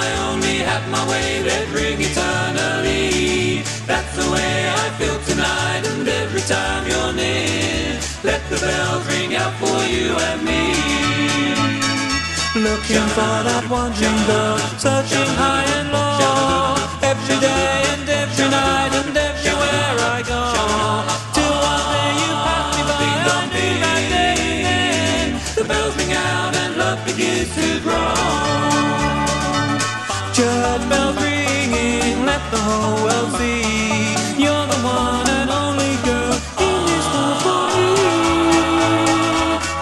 I only had my way, they'd ring eternally. That's the way I feel tonight, and every time you're near, let the bells ring out for you and me. Looking for that wandering girl, searching high and low, every day and every night and everywhere I go. Till one day you pass me by, I knew right there and then the bells ring out and love begins to grow. Church bells ringing, let the whole world see you're the one and only girl in this world for me.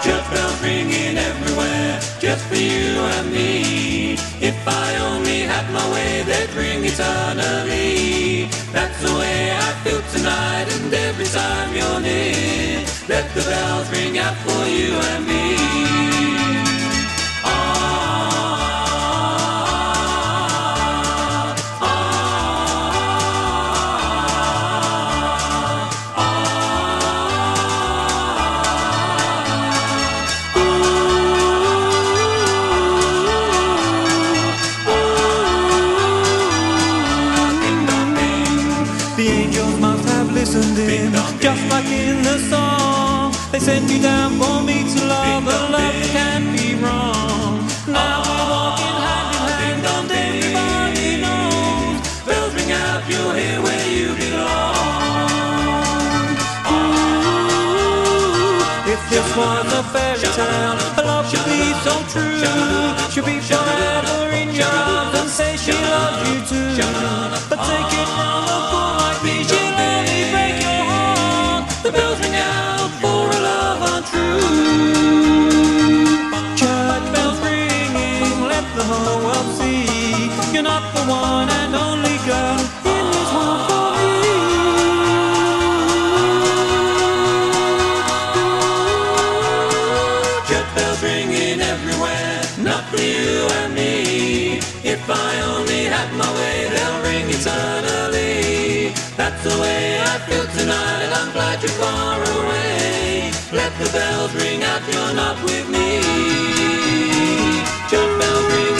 Church bells ringing everywhere, just for you and me. If I only had my way, they'd ring eternally. That's the way I feel tonight, and every time you're near, let the bells ring out for you and me. The angels must have listened in, just like in the song. They sent you down for me to love, a love that can't be wrong. Now we're walking hand in hand, and everybody knows. Bells ring out, you're here where you belong. Ooh, if this was a fairy tale, a love should be so true. She'll be forever in your arms and say she loves you too. But take it from a fool like me, she'll only break your heart. The bells ring out for a love untrue. Church bells ringing, let the whole world see you're not the one and only girl in this world for me. Church bells ringing everywhere, not for you and me. If I only had my way, they'll ring eternally. That's the way I feel tonight, and I'm glad you're far away. Let the bells ring out, you're not with me. Church bells ring